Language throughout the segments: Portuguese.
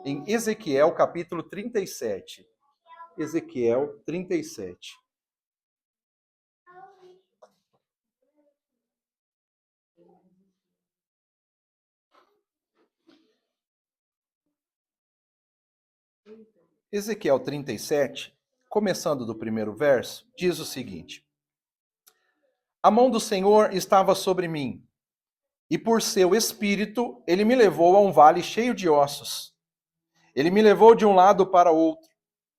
em Ezequiel capítulo 37. Ezequiel 37. Ezequiel 37, começando do primeiro verso, diz o seguinte: A mão do Senhor estava sobre mim, e por seu espírito ele me levou a um vale cheio de ossos. Ele me levou de um lado para outro,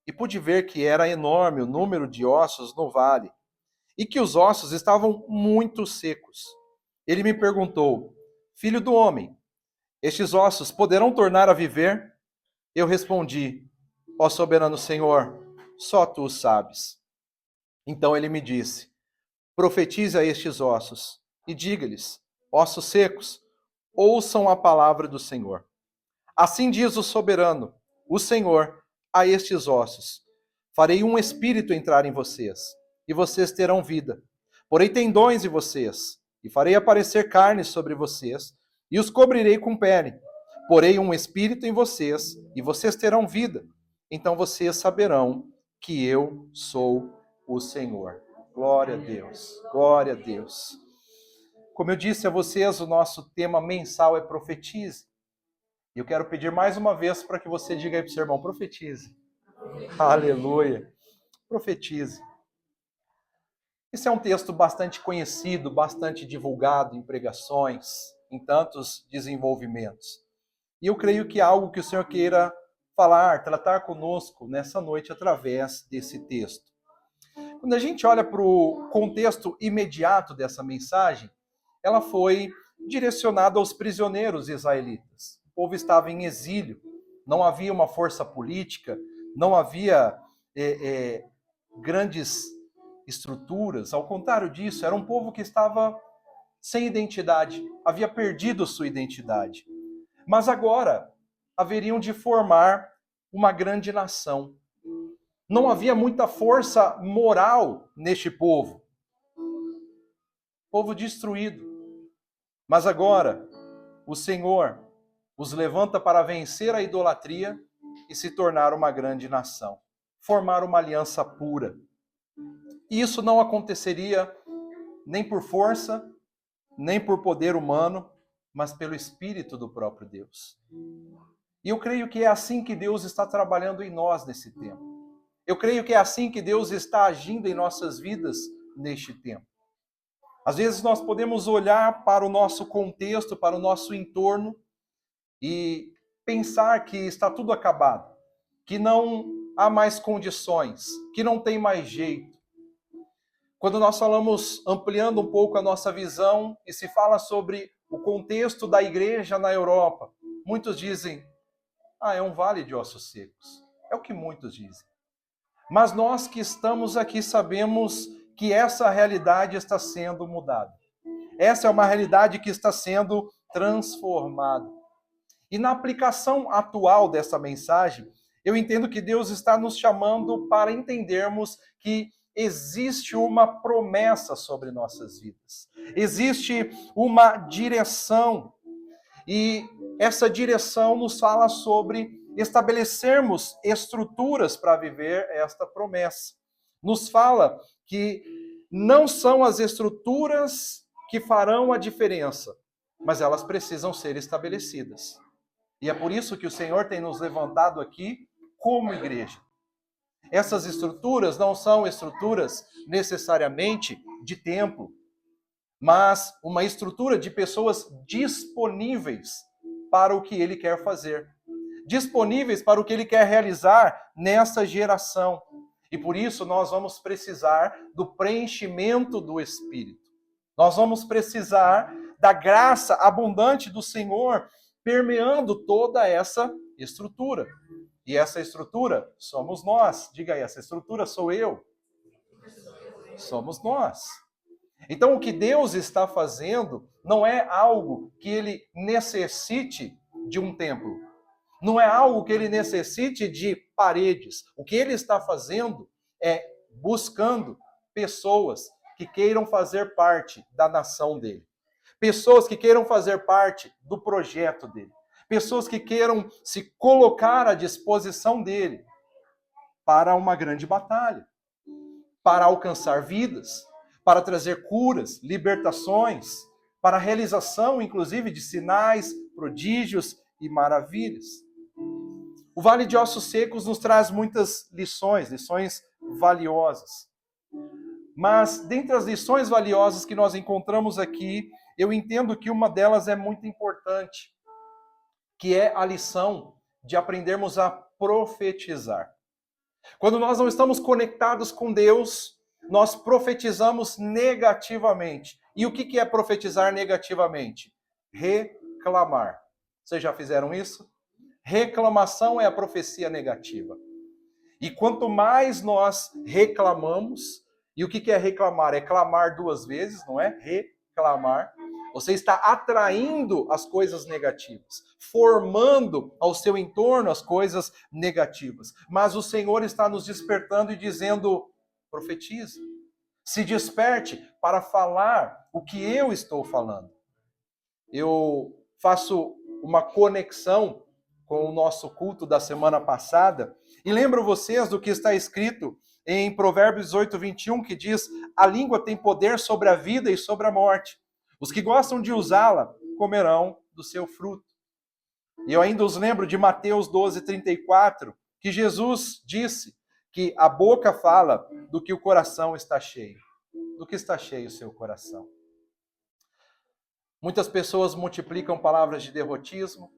e pude ver que era enorme o número de ossos no vale, e que os ossos estavam muito secos. Ele me perguntou: Filho do homem, estes ossos poderão tornar a viver? Eu respondi: Ó soberano Senhor, só tu o sabes. Então ele me disse: Profetize a estes ossos e diga-lhes: Ossos secos, ouçam a palavra do Senhor. Assim diz o soberano, o Senhor, a estes ossos: Farei um espírito entrar em vocês, e vocês terão vida. Porei tendões em vocês, e farei aparecer carne sobre vocês, e os cobrirei com pele. Porei um espírito em vocês, e vocês terão vida. Então vocês saberão que eu sou o Senhor. Glória a Deus, glória a Deus. Como eu disse a vocês, o nosso tema mensal é profetize. E eu quero pedir mais uma vez para que você diga aí para o seu irmão, profetize. Aleluia. Profetize. Esse é um texto bastante conhecido, bastante divulgado em pregações, em tantos desenvolvimentos. E eu creio que é algo que o Senhor queira falar, tratar conosco nessa noite através desse texto. Quando a gente olha para o contexto imediato dessa mensagem, ela foi direcionada aos prisioneiros israelitas. O povo estava em exílio, não havia uma força política, não havia grandes estruturas, ao contrário disso, era um povo que estava sem identidade, havia perdido sua identidade. Mas agora haveriam de formar uma grande nação. Não havia muita força moral neste povo. Povo destruído. Mas agora, o Senhor os levanta para vencer a idolatria e se tornar uma grande nação. Formar uma aliança pura. E isso não aconteceria nem por força, nem por poder humano, mas pelo Espírito do próprio Deus. E eu creio que é assim que Deus está trabalhando em nós nesse tempo. Eu creio que é assim que Deus está agindo em nossas vidas neste tempo. Às vezes nós podemos olhar para o nosso contexto, para o nosso entorno e pensar que está tudo acabado, que não há mais condições, que não tem mais jeito. Quando nós falamos, ampliando um pouco a nossa visão, e se fala sobre o contexto da igreja na Europa, muitos dizem, é um vale de ossos secos. É o que muitos dizem. Mas nós que estamos aqui sabemos que essa realidade está sendo mudada. Essa é uma realidade que está sendo transformada. E na aplicação atual dessa mensagem, eu entendo que Deus está nos chamando para entendermos que existe uma promessa sobre nossas vidas. Existe uma direção. E essa direção nos fala sobre estabelecermos estruturas para viver esta promessa. Nos fala que não são as estruturas que farão a diferença, mas elas precisam ser estabelecidas. E é por isso que o Senhor tem nos levantado aqui como igreja. Essas estruturas não são estruturas necessariamente de templo, mas uma estrutura de pessoas disponíveis para o que Ele quer fazer. Disponíveis para o que Ele quer realizar nessa geração. E por isso nós vamos precisar do preenchimento do Espírito. Nós vamos precisar da graça abundante do Senhor permeando toda essa estrutura. E essa estrutura somos nós. Diga aí, essa estrutura sou eu. Somos nós. Então, o que Deus está fazendo não é algo que Ele necessite de um templo. Não é algo que Ele necessite de paredes. O que Ele está fazendo é buscando pessoas que queiram fazer parte da nação dele. Pessoas que queiram fazer parte do projeto dele. pessoas que queiram se colocar à disposição dele para uma grande batalha, para alcançar vidas, para trazer curas, libertações, para a realização, inclusive, de sinais, prodígios e maravilhas. O Vale de Ossos Secos nos traz muitas lições valiosas. Mas, dentre as lições valiosas que nós encontramos aqui, eu entendo que uma delas é muito importante, que é a lição de aprendermos a profetizar. Quando nós não estamos conectados com Deus, nós profetizamos negativamente. E o que é profetizar negativamente? Reclamar. Vocês já fizeram isso? Reclamação é a profecia negativa. E quanto mais nós reclamamos, e o que é reclamar? É clamar duas vezes, não é? Reclamar. Você está atraindo as coisas negativas, formando ao seu entorno as coisas negativas. Mas o Senhor está nos despertando e dizendo: profetize, se desperte para falar o que eu estou falando. Eu faço uma conexão com o nosso culto da semana passada e lembro vocês do que está escrito em Provérbios 18, 21, que diz: a língua tem poder sobre a vida e sobre a morte. Os que gostam de usá-la comerão do seu fruto. E eu ainda os lembro de Mateus 12, 34, que Jesus disse que a boca fala do que o coração está cheio. Do que está cheio o seu coração. Muitas pessoas multiplicam palavras de derrotismo,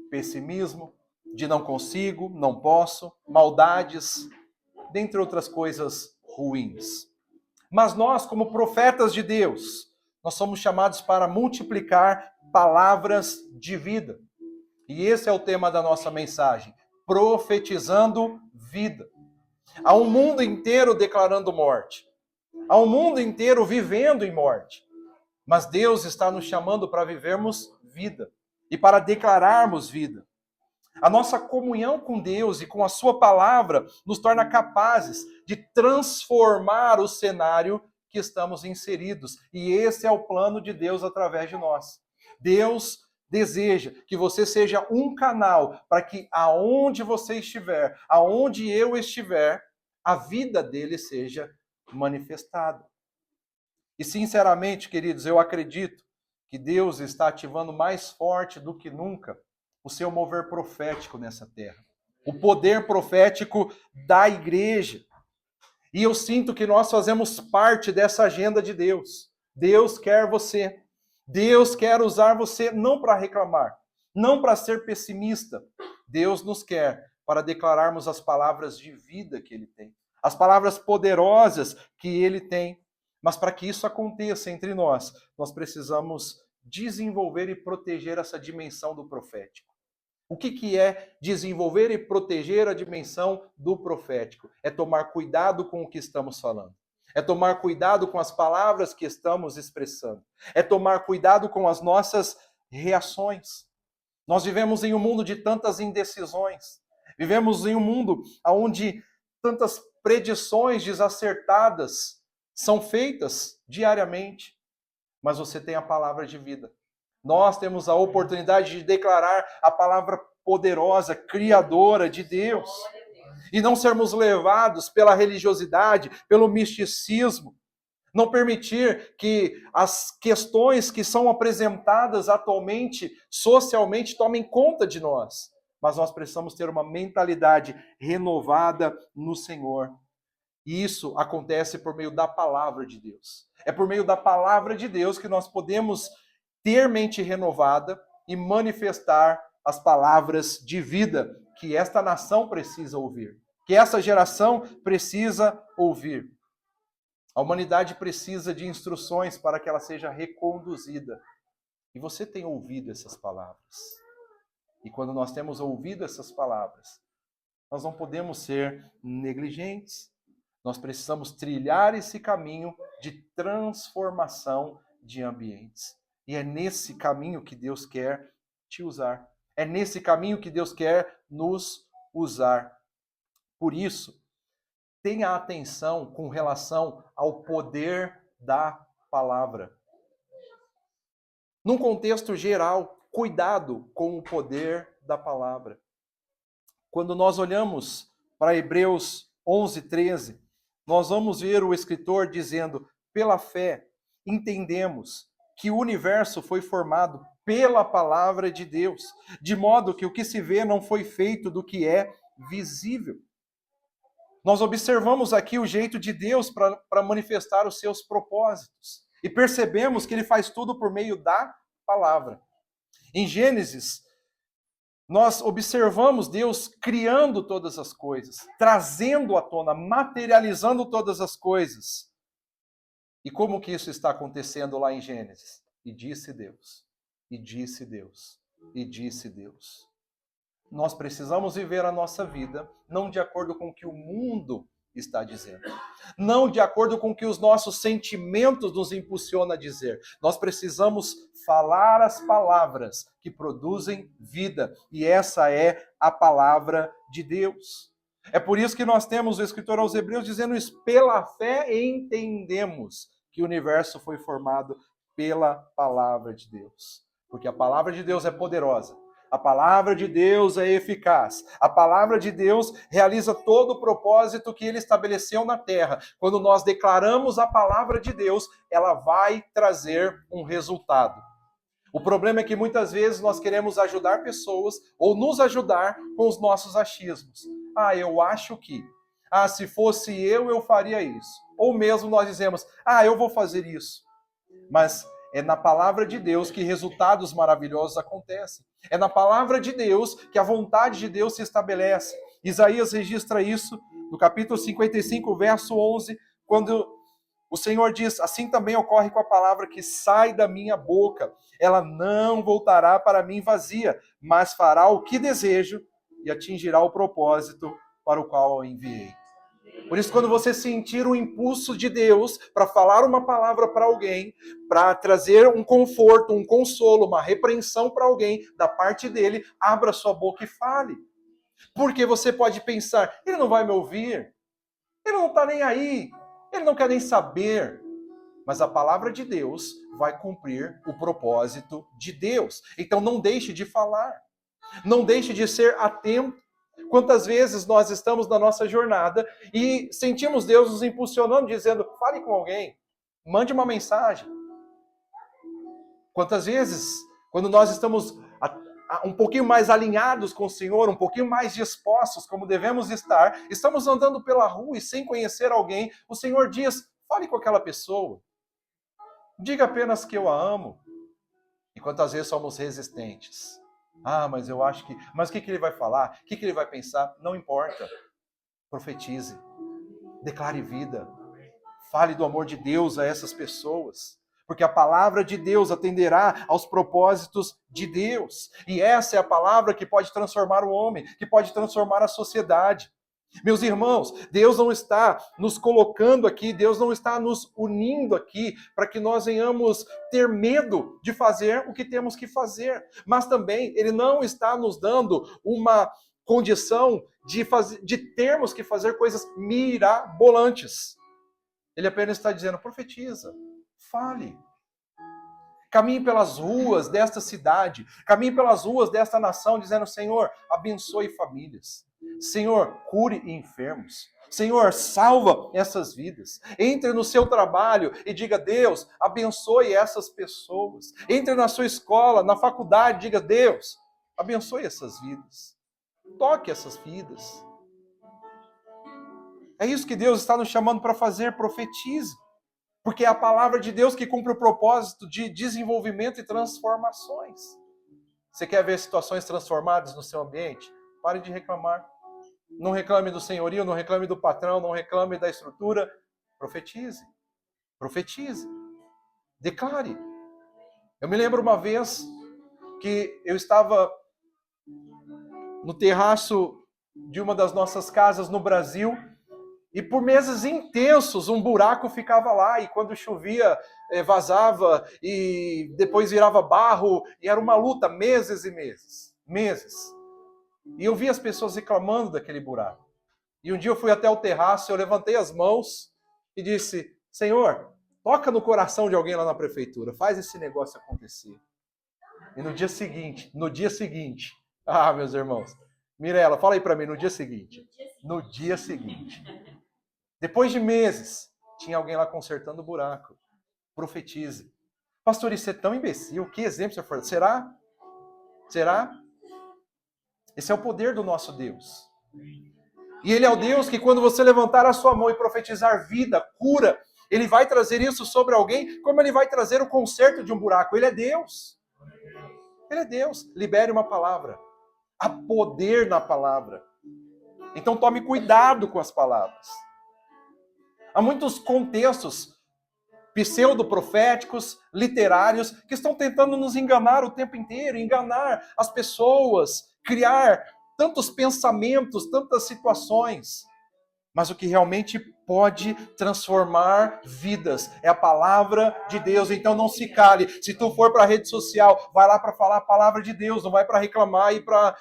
pessimismo, de não consigo, não posso, maldades, dentre outras coisas ruins. Mas nós, como profetas de Deus, nós somos chamados para multiplicar palavras de vida. E esse é o tema da nossa mensagem: profetizando vida. Há um mundo inteiro declarando morte. Há um mundo inteiro vivendo em morte. Mas Deus está nos chamando para vivermos vida e para declararmos vida. A nossa comunhão com Deus e com a sua palavra nos torna capazes de transformar o cenário que estamos inseridos. E esse é o plano de Deus através de nós. Deus deseja que você seja um canal para que aonde você estiver, aonde eu estiver, a vida dele seja manifestada. E sinceramente, queridos, eu acredito que Deus está ativando mais forte do que nunca o seu mover profético nessa terra. O poder profético da igreja. E eu sinto que nós fazemos parte dessa agenda de Deus. Deus quer você. Deus quer usar você não para reclamar, não para ser pessimista. Deus nos quer para declararmos as palavras de vida que Ele tem. As palavras poderosas que Ele tem. Mas para que isso aconteça entre nós, nós precisamos desenvolver e proteger essa dimensão do profético. O que é desenvolver e proteger a dimensão do profético? É tomar cuidado com o que estamos falando. É tomar cuidado com as palavras que estamos expressando. É tomar cuidado com as nossas reações. Nós vivemos em um mundo de tantas indecisões. Vivemos em um mundo onde tantas predições desacertadas são feitas diariamente, mas você tem a palavra de vida. Nós temos a oportunidade de declarar a palavra poderosa, criadora de Deus. E não sermos levados pela religiosidade, pelo misticismo. Não permitir que as questões que são apresentadas atualmente, socialmente, tomem conta de nós. Mas nós precisamos ter uma mentalidade renovada no Senhor. E isso acontece por meio da palavra de Deus. É por meio da palavra de Deus que nós podemos ter mente renovada e manifestar as palavras de vida que esta nação precisa ouvir, que essa geração precisa ouvir. A humanidade precisa de instruções para que ela seja reconduzida. E você tem ouvido essas palavras. E quando nós temos ouvido essas palavras, nós não podemos ser negligentes. Nós precisamos trilhar esse caminho de transformação de ambientes. E é nesse caminho que Deus quer te usar. É nesse caminho que Deus quer nos usar. Por isso, tenha atenção com relação ao poder da palavra. Num contexto geral, Cuidado com o poder da palavra. Quando nós olhamos para Hebreus 11:13, nós vamos ver o escritor dizendo: pela fé, entendemos que o universo foi formado pela palavra de Deus, de modo que o que se vê não foi feito do que é visível. Nós observamos aqui o jeito de Deus para manifestar os seus propósitos. E percebemos que ele faz tudo por meio da palavra. Em Gênesis, nós observamos Deus criando todas as coisas, trazendo à tona, materializando todas as coisas. E como que isso está acontecendo lá em Gênesis? E disse Deus, e disse Deus, e disse Deus. Nós precisamos viver a nossa vida não de acordo com o que o mundo está dizendo, não de acordo com o que os nossos sentimentos nos impulsionam a dizer. Nós precisamos falar as palavras que produzem vida, e essa é a palavra de Deus. É por isso que nós temos o escritor aos Hebreus dizendo isso: pela fé entendemos que o universo foi formado pela palavra de Deus. Porque a palavra de Deus é poderosa. A palavra de Deus é eficaz. A palavra de Deus realiza todo o propósito que ele estabeleceu na terra. Quando nós declaramos a palavra de Deus, ela vai trazer um resultado. O problema é que muitas vezes nós queremos ajudar pessoas ou nos ajudar com os nossos achismos. Eu acho que. Se fosse eu faria isso. Ou mesmo nós dizemos, eu vou fazer isso. Mas é na palavra de Deus que resultados maravilhosos acontecem. É na palavra de Deus que a vontade de Deus se estabelece. Isaías registra isso no capítulo 55, verso 11, quando o Senhor diz: assim também ocorre com a palavra que sai da minha boca. Ela não voltará para mim vazia, mas fará o que desejo e atingirá o propósito para o qual eu enviei. Por isso, quando você sentir o impulso de Deus para falar uma palavra para alguém, para trazer um conforto, um consolo, uma repreensão para alguém da parte dele, abra sua boca e fale. Porque você pode pensar: ele não vai me ouvir, ele não está nem aí, ele não quer nem saber. Mas a palavra de Deus vai cumprir o propósito de Deus. Então não deixe de falar, não deixe de ser atento. Quantas vezes nós estamos na nossa jornada e sentimos Deus nos impulsionando, dizendo: fale com alguém, mande uma mensagem. Quantas vezes, quando nós estamos um pouquinho mais alinhados com o Senhor, um pouquinho mais dispostos, como devemos estar, estamos andando pela rua e sem conhecer alguém, o Senhor diz: fale com aquela pessoa, diga apenas que eu a amo. E quantas vezes somos resistentes? Mas eu acho que... Mas o que ele vai falar? O que ele vai pensar? Não importa. Profetize. Declare vida. Fale do amor de Deus a essas pessoas. Porque a palavra de Deus atenderá aos propósitos de Deus. E essa é a palavra que pode transformar o homem, que pode transformar a sociedade. Meus irmãos, Deus não está nos colocando aqui, Deus não está nos unindo aqui para que nós venhamos ter medo de fazer o que temos que fazer. Mas também Ele não está nos dando uma condição de termos que fazer coisas mirabolantes. Ele apenas está dizendo: profetiza, fale. Caminhe pelas ruas desta cidade, caminhe pelas ruas desta nação, dizendo: Senhor, abençoe famílias. Senhor, cure enfermos. Senhor, salva essas vidas. Entre no seu trabalho e diga: Deus, abençoe essas pessoas. Entre na sua escola, na faculdade, diga: Deus, abençoe essas vidas. Toque essas vidas. É isso que Deus está nos chamando para fazer: profetize. Porque é a palavra de Deus que cumpre o propósito de desenvolvimento e transformações. Você quer ver situações transformadas no seu ambiente? Pare de reclamar. Não reclame do senhorio, não reclame do patrão, não reclame da estrutura. Profetize. Profetize. Declare. Eu me lembro uma vez que eu estava no terraço de uma das nossas casas no Brasil e por meses intensos um buraco ficava lá e quando chovia vazava e depois virava barro e era uma luta meses e meses. Meses. E eu vi as pessoas reclamando daquele buraco. E um dia eu fui até o terraço, eu levantei as mãos e disse: Senhor, toca no coração de alguém lá na prefeitura, faz esse negócio acontecer. E no dia seguinte, ah, meus irmãos, Mirela, fala aí para mim, no dia seguinte. No dia seguinte. Depois de meses, tinha alguém lá consertando o buraco. Profetize. Pastor, isso é tão imbecil. Que exemplo você for? Será? Será? Esse é o poder do nosso Deus. E Ele é o Deus que quando você levantar a sua mão e profetizar vida, cura, Ele vai trazer isso sobre alguém, como Ele vai trazer o conserto de um buraco. Ele é Deus. Ele é Deus. Libere uma palavra. Há poder na palavra. Então tome cuidado com as palavras. Há muitos contextos pseudo-proféticos, literários, que estão tentando nos enganar o tempo inteiro, enganar as pessoas, criar tantos pensamentos, tantas situações. Mas o que realmente pode transformar vidas é a palavra de Deus. Então não se cale. Se tu for para a rede social, vai lá para falar a palavra de Deus, não vai para reclamar e para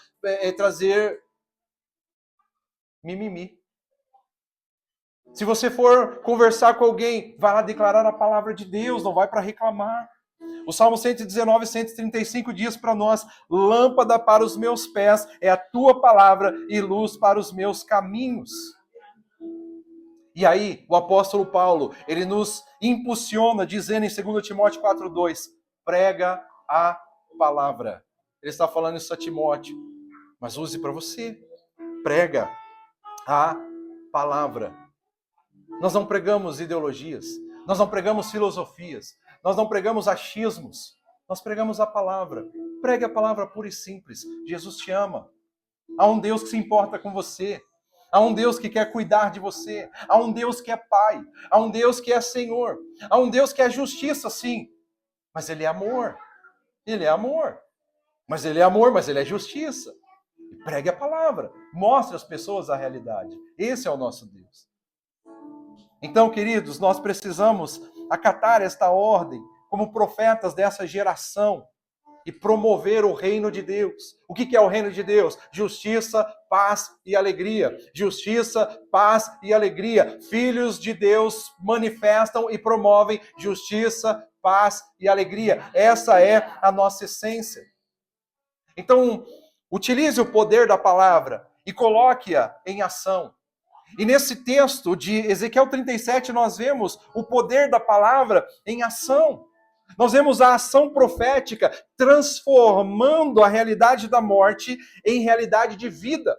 trazer mimimi. Se você for conversar com alguém, vai lá declarar a palavra de Deus, não vai para reclamar. O Salmo 119, 135 diz para nós: lâmpada para os meus pés é a tua palavra e luz para os meus caminhos. E aí, o apóstolo Paulo, ele nos impulsiona, dizendo em 2 Timóteo 4,2, prega a palavra. Ele está falando isso a Timóteo, mas use para você. Prega a palavra. Nós não pregamos ideologias, nós não pregamos filosofias, nós não pregamos achismos, nós pregamos a palavra. Pregue a palavra pura e simples. Jesus te ama. Há um Deus que se importa com você. Há um Deus que quer cuidar de você. Há um Deus que é Pai. Há um Deus que é Senhor. Há um Deus que é justiça, sim. Mas Ele é amor. Ele é amor. Mas Ele é amor, mas Ele é justiça. E pregue a palavra. Mostre às pessoas a realidade. Esse é o nosso Deus. Então, queridos, nós precisamos acatar esta ordem como profetas dessa geração e promover o reino de Deus. O que é o reino de Deus? Justiça, paz e alegria. Justiça, paz e alegria. Filhos de Deus manifestam e promovem justiça, paz e alegria. Essa é a nossa essência. Então, utilize o poder da palavra e coloque-a em ação. E nesse texto de Ezequiel 37, nós vemos o poder da palavra em ação. Nós vemos a ação profética transformando a realidade da morte em realidade de vida.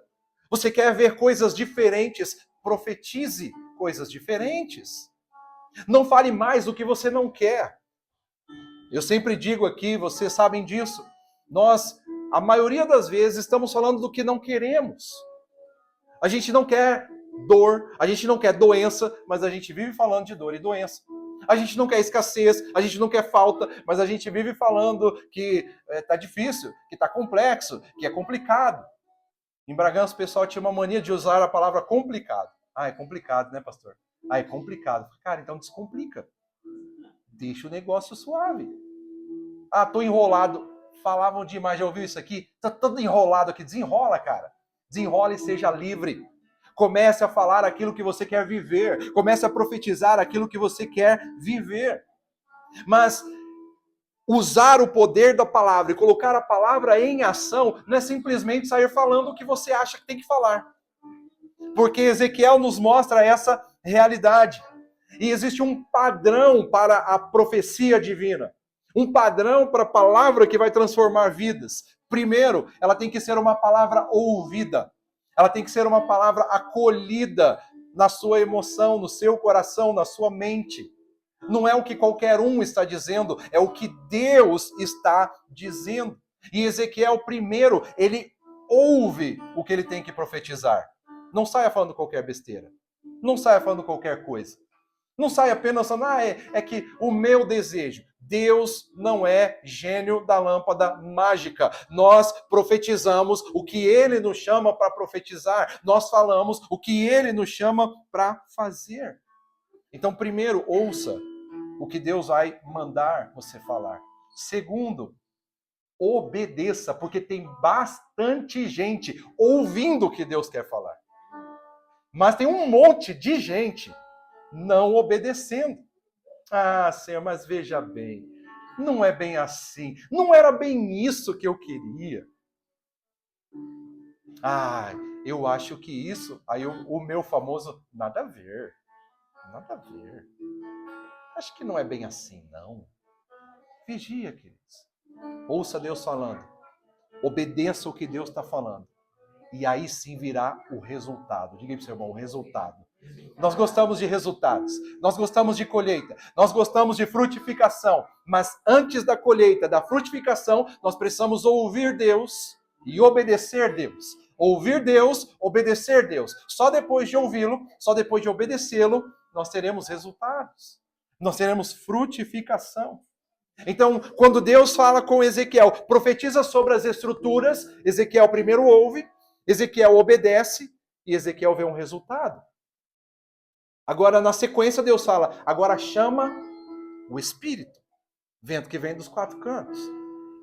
Você quer ver coisas diferentes? Profetize coisas diferentes. Não fale mais do que você não quer. Eu sempre digo aqui, vocês sabem disso, nós, a maioria das vezes, estamos falando do que não queremos. A gente não quer dor, a gente não quer doença, mas a gente vive falando de dor e doença. A gente não quer escassez, a gente não quer falta, mas a gente vive falando que está difícil, que está complexo, que é complicado. Em Bragança, o pessoal tinha uma mania de usar a palavra complicado. Ah, é complicado, né, pastor? Ah, é complicado. Cara, então descomplica. Deixa o negócio suave. Ah, tô enrolado. Falavam demais, já ouviu isso aqui? Tá todo enrolado aqui. Desenrola, cara. Desenrola e seja livre. Comece a falar aquilo que você quer viver. Comece a profetizar aquilo que você quer viver. Mas usar o poder da palavra e colocar a palavra em ação não é simplesmente sair falando o que você acha que tem que falar. Porque Ezequiel nos mostra essa realidade. E existe um padrão para a profecia divina. Um padrão para a palavra que vai transformar vidas. Primeiro, ela tem que ser uma palavra ouvida. Ela tem que ser uma palavra acolhida na sua emoção, no seu coração, na sua mente. Não é o que qualquer um está dizendo, é o que Deus está dizendo. E Ezequiel, primeiro, ele ouve o que ele tem que profetizar. Não saia falando qualquer besteira. Não saia falando qualquer coisa. Não saia apenas falando, é que o meu desejo. Deus não é gênio da lâmpada mágica. Nós profetizamos o que Ele nos chama para profetizar. Nós falamos o que Ele nos chama para fazer. Então, primeiro, ouça o que Deus vai mandar você falar. Segundo, obedeça, porque tem bastante gente ouvindo o que Deus quer falar. Mas tem um monte de gente não obedecendo. Ah, Senhor, mas veja bem, não é bem assim. Não era bem isso que eu queria. Ah, eu acho que isso... Aí o meu famoso, nada a ver. Nada a ver. Acho que não é bem assim, não. Vigia, queridos. Ouça Deus falando. Obedeça o que Deus está falando. E aí sim virá o resultado. Diga aí para o seu irmão, o resultado. Nós gostamos de resultados, nós gostamos de colheita, nós gostamos de frutificação, mas antes da colheita, da frutificação, nós precisamos ouvir Deus e obedecer Deus. Ouvir Deus, obedecer Deus. Só depois de ouvi-lo, só depois de obedecê-lo, nós teremos resultados. Nós teremos frutificação. Então, quando Deus fala com Ezequiel, profetiza sobre as estruturas, Ezequiel primeiro ouve, Ezequiel obedece e Ezequiel vê um resultado. Agora, na sequência, Deus fala, agora chama o Espírito, vento que vem dos quatro cantos.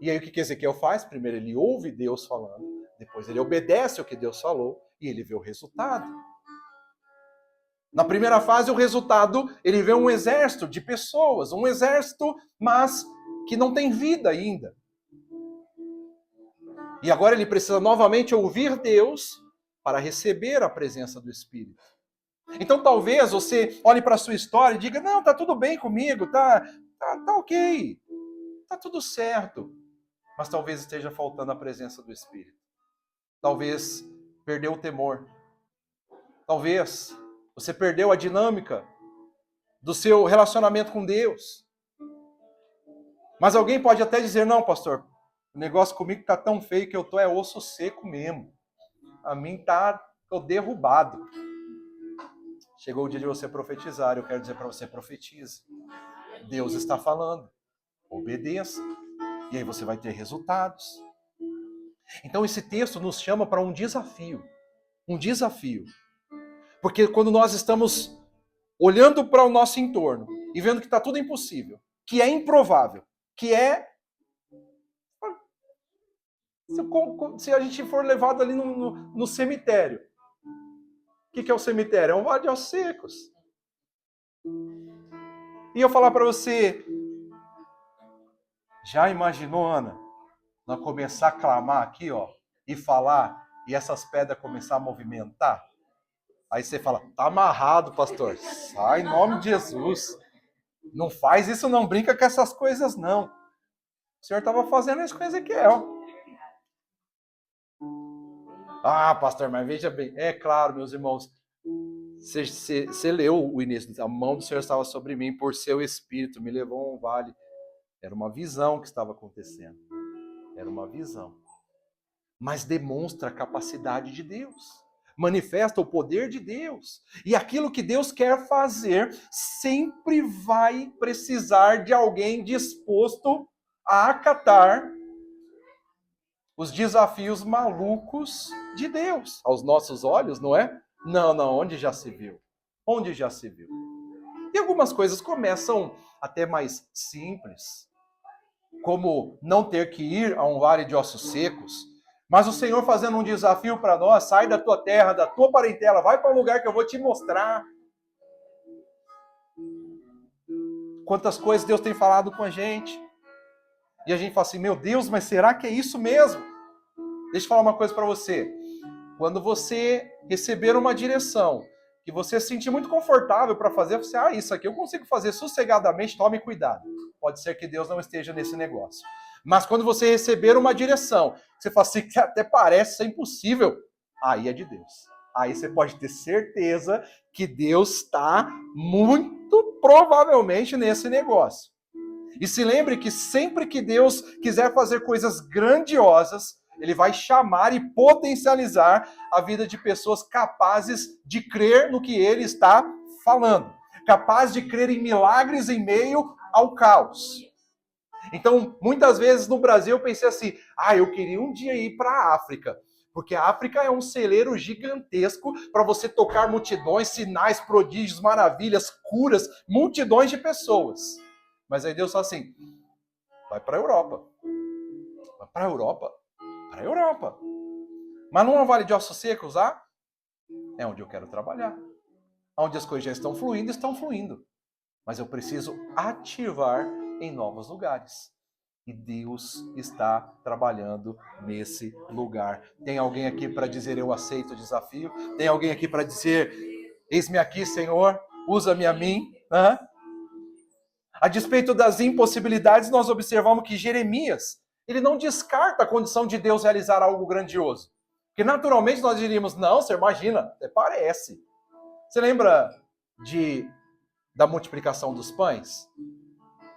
E aí o que Ezequiel faz? Primeiro ele ouve Deus falando, depois ele obedece o que Deus falou e ele vê o resultado. Na primeira fase, o resultado, ele vê um exército de pessoas, um exército, mas que não tem vida ainda. E agora ele precisa novamente ouvir Deus para receber a presença do Espírito. Então talvez você olhe para a sua história e diga, não, tá tudo bem comigo, tá ok, tá tudo certo. Mas talvez esteja faltando a presença do Espírito. Talvez perdeu o temor. Talvez você perdeu a dinâmica do seu relacionamento com Deus. Mas alguém pode até dizer, não, pastor, o negócio comigo está tão feio que eu tô osso seco mesmo. A mim tô derrubado. Chegou o dia de você profetizar, eu quero dizer para você, profetize. Deus está falando. Obedeça. E aí você vai ter resultados. Então esse texto nos chama para um desafio. Um desafio. Porque quando nós estamos olhando para o nosso entorno e vendo que está tudo impossível, que é improvável, que é... Se a gente for levado ali no cemitério, o que é o cemitério? É um vale de ossos secos. E eu falar para você, já imaginou, Ana, nós começar a clamar aqui, ó, e falar, e essas pedras começar a movimentar? Aí você fala, tá amarrado, pastor. Sai em nome de Jesus. Não faz isso, não brinca com essas coisas, não. O senhor estava fazendo isso com Ezequiel. Ah, pastor, mas veja bem. É claro, meus irmãos. Você leu o início. A mão do Senhor estava sobre mim, por seu espírito me levou a um vale. Era uma visão que estava acontecendo. Era uma visão. Mas demonstra a capacidade de Deus. Manifesta o poder de Deus. E aquilo que Deus quer fazer sempre vai precisar de alguém disposto a acatar os desafios malucos de Deus. Aos nossos olhos, não é? Não, onde já se viu? Onde já se viu? E algumas coisas começam até mais simples, como não ter que ir a um vale de ossos secos, mas o Senhor fazendo um desafio para nós, sai da tua terra, da tua parentela, vai para um lugar que eu vou te mostrar. Quantas coisas Deus tem falado com a gente. E a gente fala assim, meu Deus, mas será que é isso mesmo? Deixa eu falar uma coisa para você. Quando você receber uma direção, que você se sentir muito confortável para fazer, você, isso aqui eu consigo fazer sossegadamente, tome cuidado. Pode ser que Deus não esteja nesse negócio. Mas quando você receber uma direção, você fala assim, que até parece ser impossível, aí é de Deus. Aí você pode ter certeza que Deus está muito provavelmente nesse negócio. E se lembre que sempre que Deus quiser fazer coisas grandiosas, Ele vai chamar e potencializar a vida de pessoas capazes de crer no que Ele está falando. Capazes de crer em milagres em meio ao caos. Então, muitas vezes no Brasil eu pensei assim, eu queria um dia ir para a África. Porque a África é um celeiro gigantesco para você tocar multidões, sinais, prodígios, maravilhas, curas, multidões de pessoas. Mas aí Deus fala assim, vai para a Europa. Vai para a Europa. Para a Europa. Mas não é um vale de ossos secos, é onde eu quero trabalhar. Onde as coisas já estão fluindo. Mas eu preciso ativar em novos lugares. E Deus está trabalhando nesse lugar. Tem alguém aqui para dizer, eu aceito o desafio? Tem alguém aqui para dizer, eis-me aqui, Senhor, usa-me a mim? A despeito das impossibilidades, nós observamos que Jeremias, ele não descarta a condição de Deus realizar algo grandioso. Porque naturalmente nós diríamos, não, você imagina, até parece. Você lembra da multiplicação dos pães?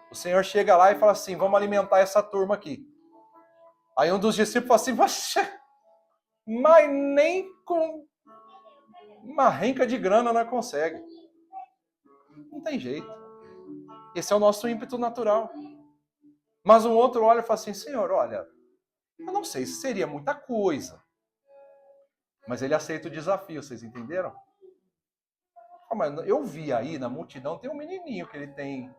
O Senhor chega lá e fala assim, vamos alimentar essa turma aqui. Aí um dos discípulos fala assim, mas nem com uma renca de grana não consegue. Não tem jeito. Esse é o nosso ímpeto natural. Mas um outro olha e fala assim, Senhor, olha, eu não sei se seria muita coisa. Mas ele aceita o desafio, vocês entenderam? Mas eu vi aí na multidão, tem um menininho que ele tem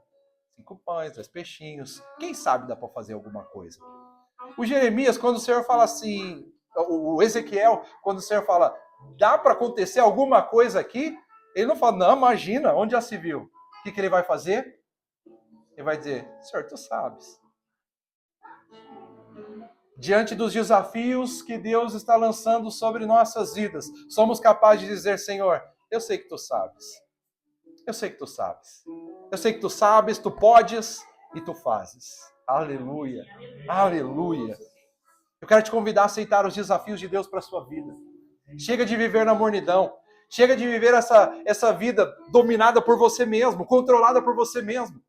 5 pães, 2 peixinhos. Quem sabe dá para fazer alguma coisa? O Jeremias, quando o Senhor fala assim, o Ezequiel, quando o Senhor fala, dá para acontecer alguma coisa aqui? Ele não fala, não, imagina, onde já se viu? O que ele vai fazer? Ele vai dizer, Senhor, tu sabes. Diante dos desafios que Deus está lançando sobre nossas vidas, somos capazes de dizer, Senhor, eu sei que tu sabes. Eu sei que tu sabes. Eu sei que tu sabes, tu podes e tu fazes. Aleluia. Aleluia. Eu quero te convidar a aceitar os desafios de Deus para a sua vida. Chega de viver na mornidão. Chega de viver essa vida dominada por você mesmo, controlada por você mesmo.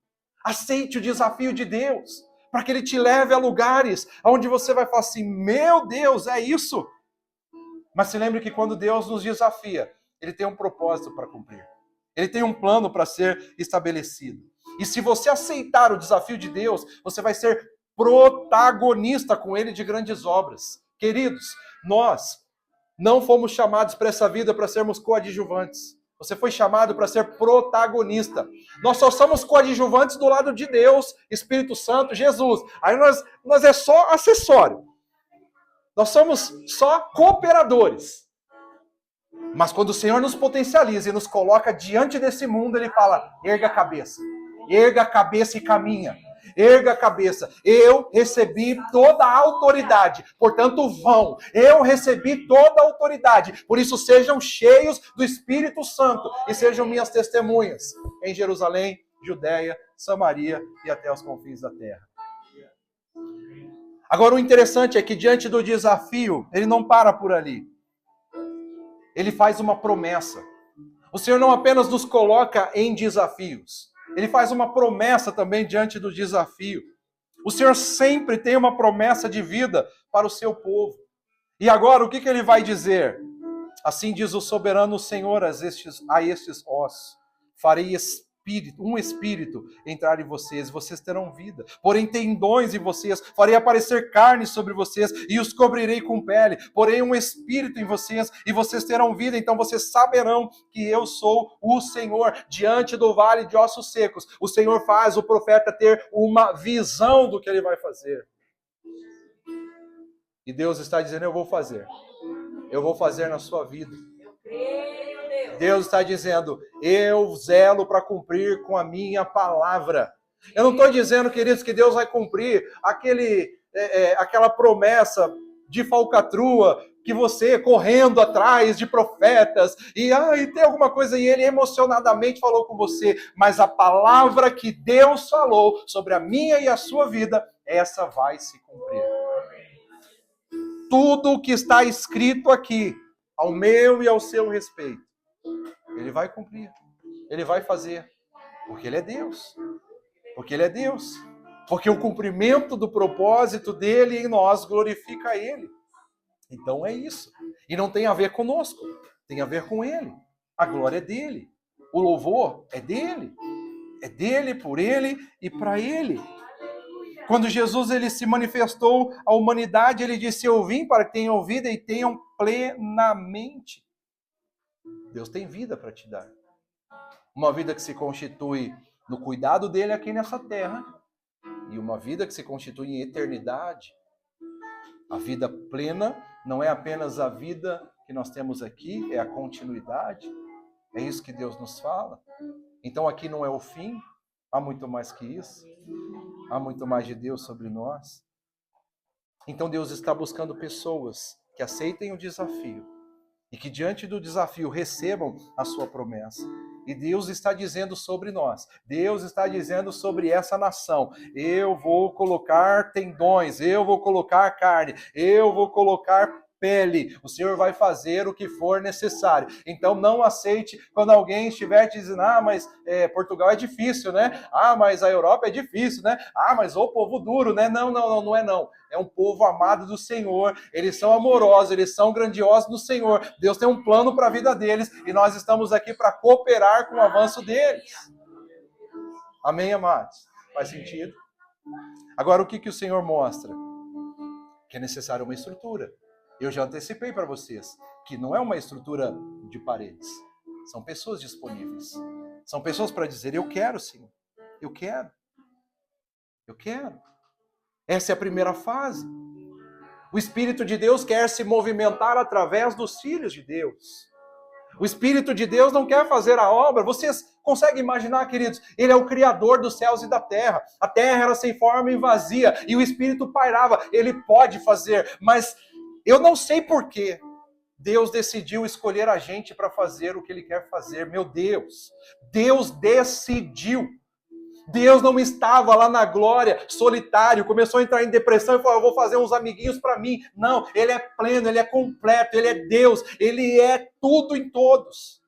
Aceite o desafio de Deus, para que Ele te leve a lugares onde você vai falar assim, meu Deus, é isso? Mas se lembre que quando Deus nos desafia, Ele tem um propósito para cumprir. Ele tem um plano para ser estabelecido. E se você aceitar o desafio de Deus, você vai ser protagonista com Ele de grandes obras. Queridos, nós não fomos chamados para essa vida para sermos coadjuvantes. Você foi chamado para ser protagonista. Nós só somos coadjuvantes do lado de Deus, Espírito Santo, Jesus. Aí nós é só acessório. Nós somos só cooperadores. Mas quando o Senhor nos potencializa e nos coloca diante desse mundo, Ele fala, erga a cabeça e caminha. Erga a cabeça. Eu recebi toda a autoridade, portanto vão. Eu recebi toda a autoridade, por isso sejam cheios do Espírito Santo e sejam minhas testemunhas em Jerusalém, Judéia, Samaria e até os confins da terra. Agora o interessante é que diante do desafio, ele não para por ali. Ele faz uma promessa. O Senhor não apenas nos coloca em desafios, Ele faz uma promessa também diante do desafio. O Senhor sempre tem uma promessa de vida para o seu povo. E agora, o que Ele vai dizer? Assim diz o soberano Senhor a estes ossos. Farei um espírito entrar em vocês, e vocês terão vida. Porém tendões em vocês, farei aparecer carne sobre vocês, e os cobrirei com pele. Porém um espírito em vocês, e vocês terão vida. Então vocês saberão que eu sou o Senhor. Diante do vale de ossos secos, o Senhor faz o profeta ter uma visão do que ele vai fazer. E Deus está dizendo, eu vou fazer. Eu vou fazer na sua vida. Deus está dizendo, eu zelo para cumprir com a minha palavra. Eu não estou dizendo, queridos, que Deus vai cumprir aquela promessa de falcatrua, que você correndo atrás de profetas, e tem alguma coisa, e ele emocionadamente falou com você, mas a palavra que Deus falou sobre a minha e a sua vida, essa vai se cumprir. Tudo o que está escrito aqui, ao meu e ao seu respeito, Ele vai cumprir, Ele vai fazer, porque Ele é Deus, porque Ele é Deus, porque o cumprimento do propósito dEle em nós glorifica Ele. Então é isso, e não tem a ver conosco, tem a ver com Ele, a glória é dEle, o louvor é dEle, por Ele e para Ele. Quando Jesus ele se manifestou à humanidade, ele disse, eu vim para que tenham vida e tenham plenamente. Deus tem vida para te dar. Uma vida que se constitui no cuidado dele aqui nessa terra e uma vida que se constitui em eternidade. A vida plena não é apenas a vida que nós temos aqui, é a continuidade. É isso que Deus nos fala. Então aqui não é o fim, Há muito mais que isso. Há muito mais de Deus sobre nós. Então Deus está buscando pessoas que aceitem o desafio e que diante do desafio recebam a sua promessa. E Deus está dizendo sobre nós, Deus está dizendo sobre essa nação, eu vou colocar tendões, eu vou colocar carne, eu vou colocar pele, o Senhor vai fazer o que for necessário. Então não aceite quando alguém estiver te dizendo, mas Portugal é difícil, né? Mas a Europa é difícil, né? Mas o povo duro, né? Não é não. É um povo amado do Senhor, eles são amorosos, eles são grandiosos no Senhor. Deus tem um plano para a vida deles e nós estamos aqui para cooperar com o avanço deles. Amém, amados? Faz sentido? Agora, o que o Senhor mostra? Que é necessário uma estrutura. Eu já antecipei para vocês que não é uma estrutura de paredes. São pessoas disponíveis. São pessoas para dizer, eu quero, Senhor. Eu quero. Eu quero. Essa é a primeira fase. O Espírito de Deus quer se movimentar através dos filhos de Deus. O Espírito de Deus não quer fazer a obra. Vocês conseguem imaginar, queridos? Ele é o Criador dos céus e da terra. A terra era sem forma e vazia. E o Espírito pairava. Ele pode fazer. Mas eu não sei por quê. Deus decidiu escolher a gente para fazer o que Ele quer fazer. Meu Deus. Deus decidiu. Deus não estava lá na glória, solitário, começou a entrar em depressão e falou, eu vou fazer uns amiguinhos para mim. Não, Ele é pleno, Ele é completo, Ele é Deus, Ele é tudo em todos.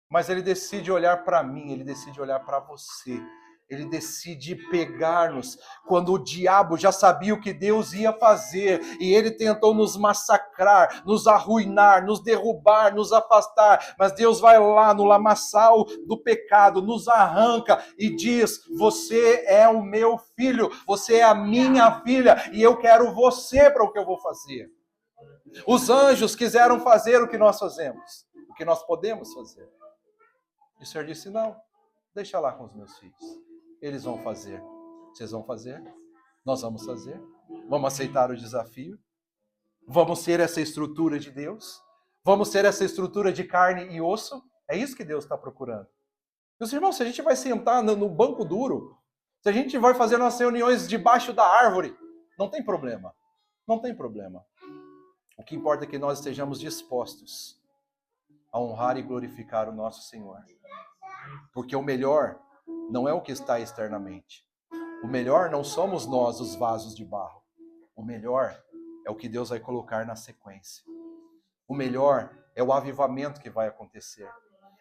Mas Ele decide olhar para mim, Ele decide olhar para você. Ele decide pegar-nos quando o diabo já sabia o que Deus ia fazer e ele tentou nos massacrar, nos arruinar, nos derrubar, nos afastar. Mas Deus vai lá no lamaçal do pecado, nos arranca e diz, você é o meu filho, você é a minha filha e eu quero você para o que eu vou fazer. Os anjos quiseram fazer o que nós fazemos, o que nós podemos fazer. E o Senhor disse, não, deixa lá com os meus filhos. Eles vão fazer. Vocês vão fazer? Nós vamos fazer. Vamos aceitar o desafio. Vamos ser essa estrutura de Deus. Vamos ser essa estrutura de carne e osso. É isso que Deus está procurando. Meus irmãos, se a gente vai sentar no banco duro, se a gente vai fazer nossas reuniões debaixo da árvore, não tem problema. Não tem problema. O que importa é que nós estejamos dispostos a honrar e glorificar o nosso Senhor. Porque o melhor não é o que está externamente. O melhor não somos nós, os vasos de barro. O melhor é o que Deus vai colocar na sequência. O melhor é o avivamento que vai acontecer.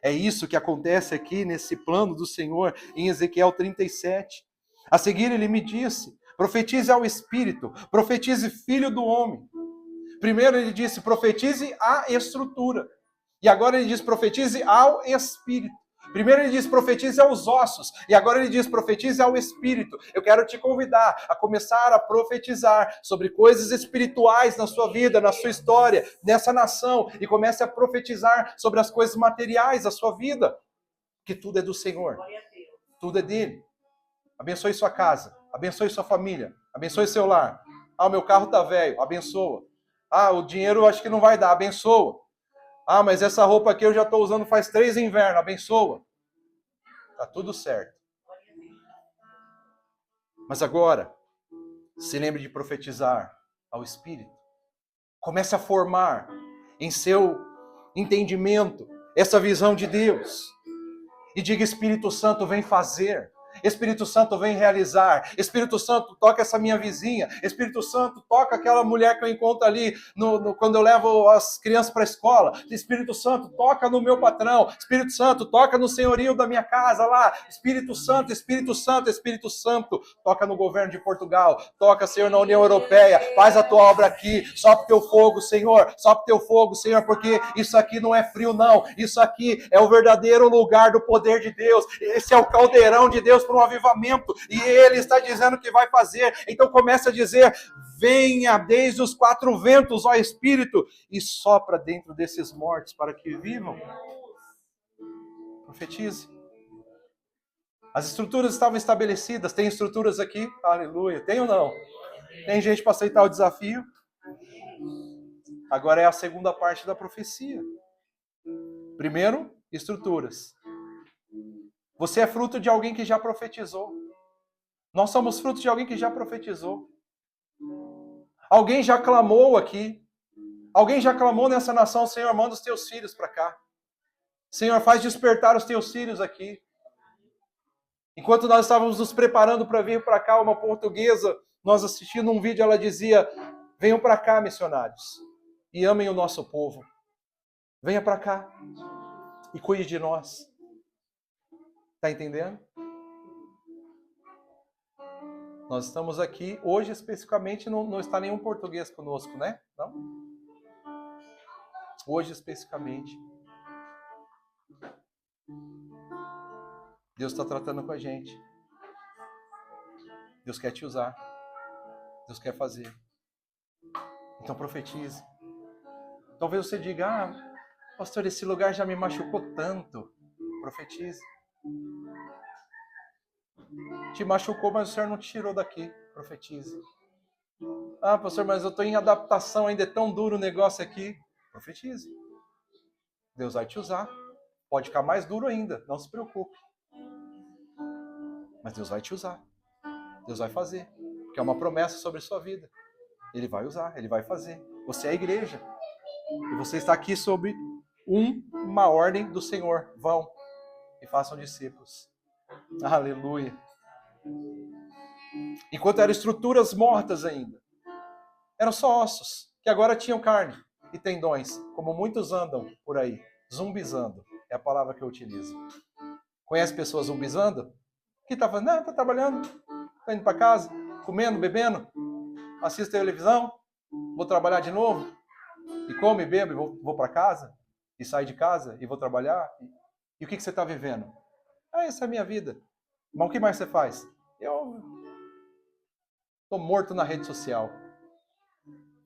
É isso que acontece aqui nesse plano do Senhor em Ezequiel 37. A seguir ele me disse, profetize ao Espírito, profetize filho do homem. Primeiro ele disse, profetize a estrutura. E agora ele diz, profetize ao Espírito. Primeiro ele diz, profetize aos ossos. E agora ele diz, profetize ao Espírito. Eu quero te convidar a começar a profetizar sobre coisas espirituais na sua vida, na sua história, nessa nação. E comece a profetizar sobre as coisas materiais da sua vida. Que tudo é do Senhor. Tudo é dele. Abençoe sua casa. Abençoe sua família. Abençoe seu lar. O meu carro está velho. Abençoa. O dinheiro eu acho que não vai dar. Abençoa. Mas essa roupa aqui eu já estou usando faz 3 invernos. Abençoa. Está tudo certo. Mas agora, se lembre de profetizar ao Espírito. Comece a formar em seu entendimento essa visão de Deus. E diga, Espírito Santo, vem fazer. Espírito Santo, vem realizar. Espírito Santo, toca essa minha vizinha. Espírito Santo, toca aquela mulher que eu encontro ali quando eu levo as crianças para a escola. Espírito Santo, toca no meu patrão. Espírito Santo, toca no senhorio da minha casa lá. Espírito Santo, Espírito Santo, Espírito Santo, toca no governo de Portugal. Toca, Senhor, na União Europeia. Faz a tua obra aqui. Sopra o teu fogo, Senhor. Sopra o teu fogo, Senhor, porque isso aqui não é frio, não. Isso aqui é o verdadeiro lugar do poder de Deus. Esse é o caldeirão de Deus para um avivamento, e Ele está dizendo que vai fazer. Então começa a dizer, venha desde os 4 ventos, ó Espírito, e sopra dentro desses mortos para que vivam. Profetize. As estruturas estavam estabelecidas. Tem estruturas aqui? Aleluia. Tem ou não? Tem gente para aceitar o desafio? Agora é a segunda parte da profecia. Primeiro, estruturas. Você é fruto de alguém que já profetizou. Nós somos fruto de alguém que já profetizou. Alguém já clamou aqui. Alguém já clamou nessa nação: Senhor, manda os teus filhos para cá. Senhor, faz despertar os teus filhos aqui. Enquanto nós estávamos nos preparando para vir para cá, uma portuguesa, nós assistindo um vídeo, ela dizia: venham para cá, missionários, e amem o nosso povo. Venha para cá e cuide de nós. Está entendendo? Nós estamos aqui, hoje especificamente, não está nenhum português conosco, né? Não? Hoje especificamente. Deus está tratando com a gente. Deus quer te usar. Deus quer fazer. Então profetize. Talvez você diga: pastor, esse lugar já me machucou tanto. Profetize. Te machucou, mas o Senhor não te tirou daqui. Profetize. Pastor, mas eu estou em adaptação, ainda é tão duro o negócio aqui. Profetize. Deus vai te usar. Pode ficar mais duro ainda, não se preocupe. Mas Deus vai te usar. Deus vai fazer. Porque é uma promessa sobre a sua vida. Ele vai usar, Ele vai fazer. Você é a igreja. E você está aqui sob uma ordem do Senhor. Vão e façam discípulos. Aleluia. Enquanto eram estruturas mortas ainda. Eram só ossos, que agora tinham carne e tendões, como muitos andam por aí. Zumbizando é a palavra que eu utilizo. Conhece pessoas zumbizando? Que está fazendo? Não, está trabalhando. Está indo para casa, comendo, bebendo. Assiste televisão. Vou trabalhar de novo. E como e bebo e vou para casa. E saio de casa e vou trabalhar. E o que você está vivendo? Essa é a minha vida. Mas o que mais você faz? Eu estou morto na rede social.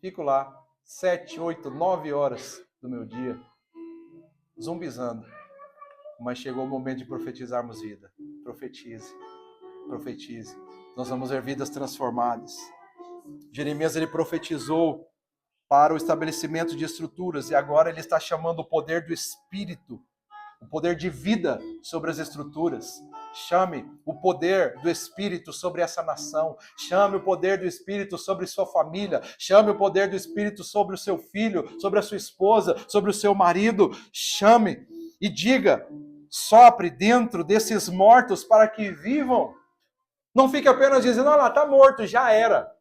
Fico lá 7, 8, 9 horas do meu dia zumbizando. Mas chegou o momento de profetizarmos vida. Profetize. Profetize. Nós vamos ver vidas transformadas. Jeremias, ele profetizou para o estabelecimento de estruturas e agora ele está chamando o poder do Espírito, o poder de vida sobre as estruturas. Chame o poder do Espírito sobre essa nação. Chame o poder do Espírito sobre sua família. Chame o poder do Espírito sobre o seu filho, sobre a sua esposa, sobre o seu marido. Chame e diga: sopre dentro desses mortos para que vivam. Não fique apenas dizendo: lá, está morto, já era.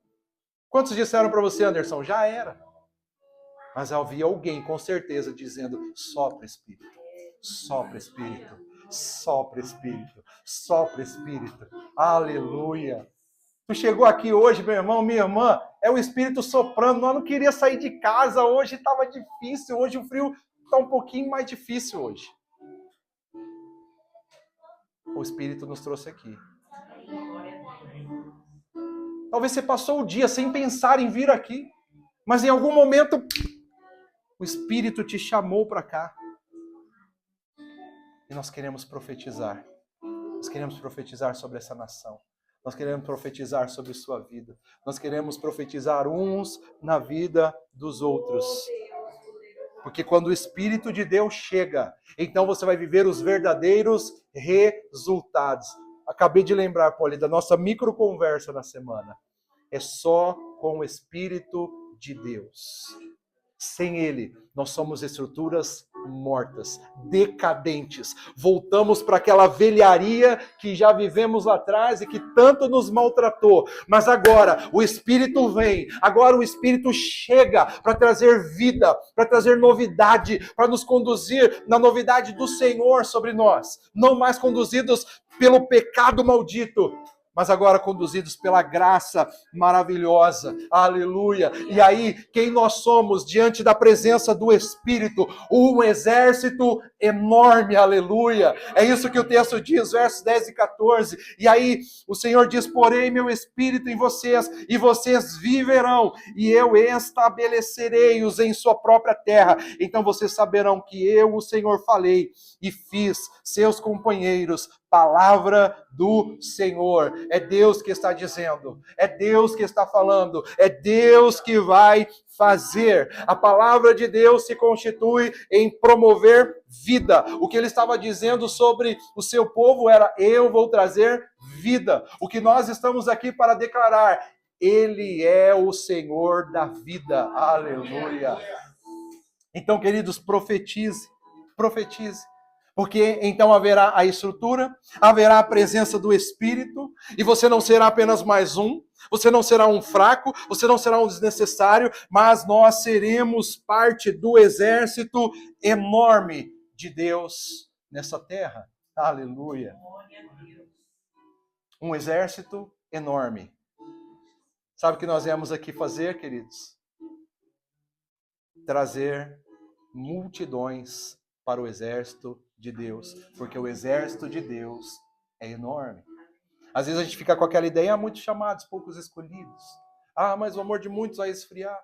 Quantos disseram para você, Anderson? Já era. Mas havia alguém, com certeza, dizendo: sopra, Espírito. Sopra, Espírito. Sopra, Espírito. Sopra, Espírito. Aleluia. Tu chegou aqui hoje, meu irmão, minha irmã, é o Espírito soprando. Nós não queria sair de casa hoje, estava difícil. Hoje o frio está um pouquinho mais difícil hoje. O Espírito nos trouxe aqui. Talvez você passou o dia sem pensar em vir aqui, mas em algum momento o Espírito te chamou para cá. E nós queremos profetizar. Nós queremos profetizar sobre essa nação. Nós queremos profetizar sobre sua vida. Nós queremos profetizar uns na vida dos outros. Porque quando o Espírito de Deus chega, então você vai viver os verdadeiros resultados. Acabei de lembrar, Poli, da nossa microconversa na semana. É só com o Espírito de Deus. Sem Ele, nós somos estruturas mortas, decadentes. Voltamos para aquela velharia que já vivemos lá atrás e que tanto nos maltratou. Mas agora o Espírito vem, agora o Espírito chega para trazer vida, para trazer novidade, para nos conduzir na novidade do Senhor sobre nós. Não mais conduzidos pelo pecado maldito, mas agora conduzidos pela graça maravilhosa. Aleluia! E aí, quem nós somos diante da presença do Espírito? Um exército enorme, aleluia! É isso que o texto diz, versos 10 e 14. E aí, o Senhor diz: porém meu Espírito em vocês, e vocês viverão, e eu estabelecerei-os em sua própria terra. Então vocês saberão que eu, o Senhor, falei e fiz seus companheiros Palavra do Senhor. É Deus que está dizendo, é Deus que está falando, é Deus que vai fazer. A palavra de Deus se constitui em promover vida. O que ele estava dizendo sobre o seu povo era: eu vou trazer vida. O que nós estamos aqui para declarar: Ele é o Senhor da vida. Aleluia. Então, queridos, profetize, profetize. Porque então haverá a estrutura, haverá a presença do Espírito, e você não será apenas mais um, você não será um fraco, você não será um desnecessário, mas nós seremos parte do exército enorme de Deus nessa terra. Aleluia. Um exército enorme. Sabe o que nós viemos aqui fazer, queridos? Trazer multidões para o exército de Deus, porque o exército de Deus é enorme. Às vezes a gente fica com aquela ideia: muitos chamados, poucos escolhidos. Mas o amor de muitos vai esfriar.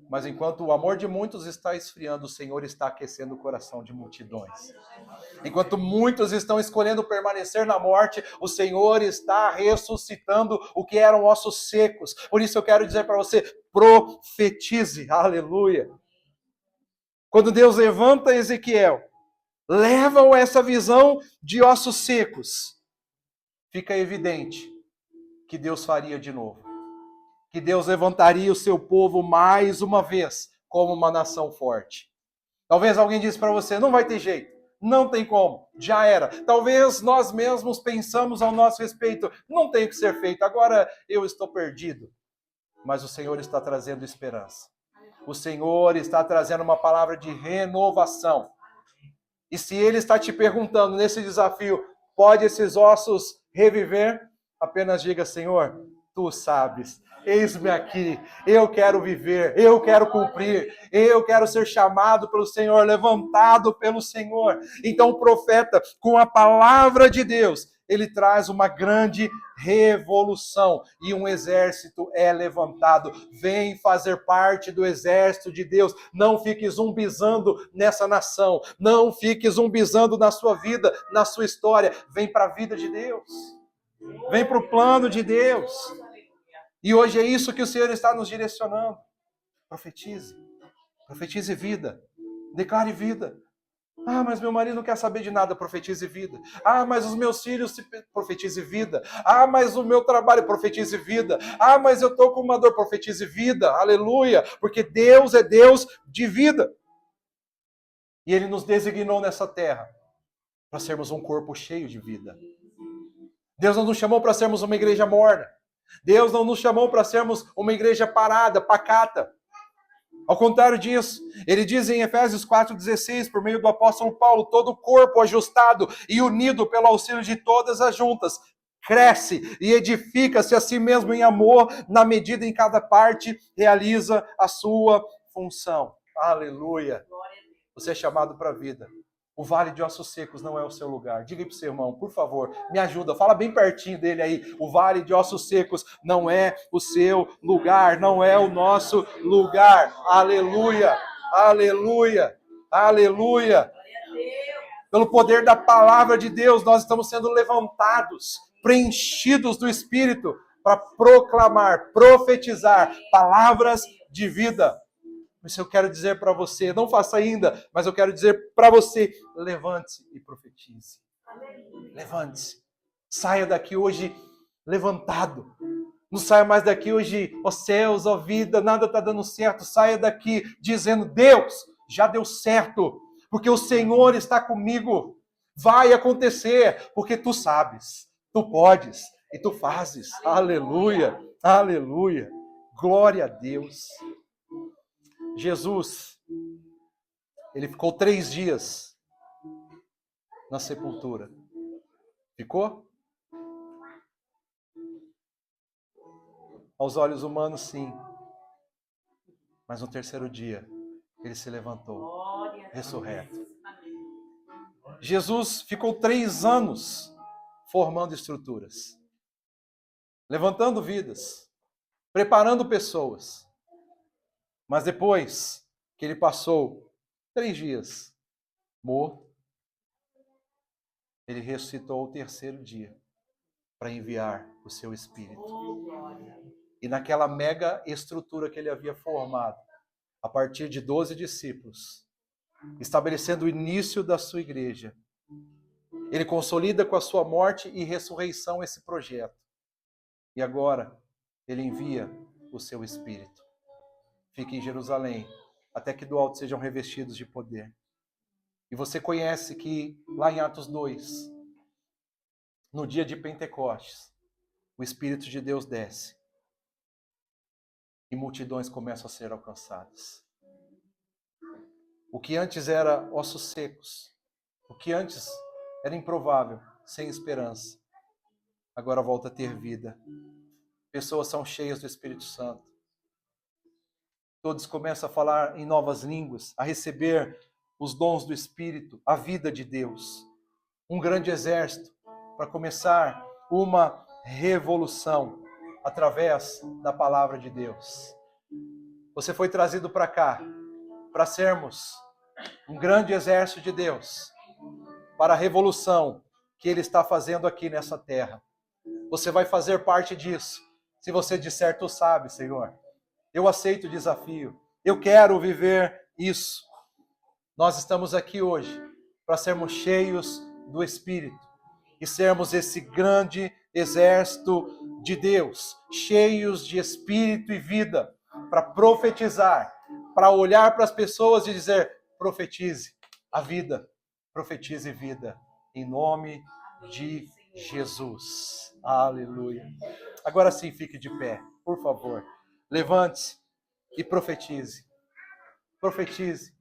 Mas enquanto o amor de muitos está esfriando, o Senhor está aquecendo o coração de multidões. Enquanto muitos estão escolhendo permanecer na morte, o Senhor está ressuscitando o que eram ossos secos. Por isso eu quero dizer para você: profetize, aleluia. Quando Deus levanta Ezequiel, levam essa visão de ossos secos, fica evidente que Deus faria de novo. Que Deus levantaria o seu povo mais uma vez como uma nação forte. Talvez alguém disse para você: não vai ter jeito, não tem como, já era. Talvez nós mesmos pensamos ao nosso respeito: não tem o que ser feito, agora eu estou perdido. Mas o Senhor está trazendo esperança. O Senhor está trazendo uma palavra de renovação. E se Ele está te perguntando nesse desafio: pode esses ossos reviver? Apenas diga: Senhor, Tu sabes. Eis-me aqui, eu quero viver, eu quero cumprir, eu quero ser chamado pelo Senhor, levantado pelo Senhor. Então o profeta, com a palavra de Deus, ele traz uma grande revolução e um exército é levantado. Vem fazer parte do exército de Deus. Não fique zumbizando nessa nação, não fique zumbizando na sua vida, na sua história. Vem para a vida de Deus, vem para o plano de Deus. E hoje é isso que o Senhor está nos direcionando. Profetize. Profetize vida. Declare vida. Mas meu marido não quer saber de nada. Profetize vida. Mas os meus filhos, profetize vida. Mas o meu trabalho, profetize vida. Mas eu estou com uma dor, profetize vida. Aleluia. Porque Deus é Deus de vida. E Ele nos designou nessa terra para sermos um corpo cheio de vida. Deus não nos chamou para sermos uma igreja morna. Deus não nos chamou para sermos uma igreja parada, pacata. Ao contrário disso, ele diz em Efésios 4,16, por meio do apóstolo Paulo: todo o corpo ajustado e unido pelo auxílio de todas as juntas, cresce e edifica-se a si mesmo em amor, na medida em que cada parte realiza a sua função. Aleluia! Você é chamado para a vida. O vale de ossos secos não é o seu lugar. Diga para o seu irmão, por favor, me ajuda. Fala bem pertinho dele aí. O vale de ossos secos não é o seu lugar. Não é o nosso lugar. Aleluia. Aleluia. Aleluia. Pelo poder da palavra de Deus, nós estamos sendo levantados, preenchidos do Espírito, para proclamar, profetizar palavras de vida. Mas eu quero dizer para você, não faça ainda, mas eu quero dizer para você: levante-se e profetize. Levante-se. Saia daqui hoje levantado. Não saia mais daqui hoje: ó céus, ó vida, nada está dando certo. Saia daqui dizendo: Deus, já deu certo, porque o Senhor está comigo. Vai acontecer, porque tu sabes, tu podes e tu fazes. Aleluia, aleluia. Glória a Deus. Jesus, ele ficou 3 dias na sepultura. Ficou? Aos olhos humanos, sim. Mas no 3º dia, ele se levantou, ressurreto. Jesus ficou 3 anos formando estruturas, levantando vidas, preparando pessoas. Mas depois que ele passou 3 dias morto, Ele ressuscitou ao terceiro dia para enviar o seu Espírito. E naquela mega estrutura que ele havia formado, a partir de 12 discípulos, estabelecendo o início da sua igreja, ele consolida com a sua morte e ressurreição esse projeto. E agora, ele envia o seu Espírito. Fique em Jerusalém, até que do alto sejam revestidos de poder. E você conhece que lá em Atos 2, no dia de Pentecostes, o Espírito de Deus desce e multidões começam a ser alcançadas. O que antes era ossos secos, o que antes era improvável, sem esperança, agora volta a ter vida. Pessoas são cheias do Espírito Santo. Todos começam a falar em novas línguas, a receber os dons do Espírito, a vida de Deus. Um grande exército para começar uma revolução através da palavra de Deus. Você foi trazido para cá para sermos um grande exército de Deus para a revolução que Ele está fazendo aqui nessa terra. Você vai fazer parte disso. Se você disser, tu sabe, Senhor, eu aceito o desafio, eu quero viver isso. Nós estamos aqui hoje para sermos cheios do Espírito e sermos esse grande exército de Deus, cheios de Espírito e vida, para profetizar, para olhar para as pessoas e dizer, profetize a vida, profetize vida, em nome de Jesus. Aleluia. Agora sim, fique de pé, por favor. Levante-se e profetize. Profetize.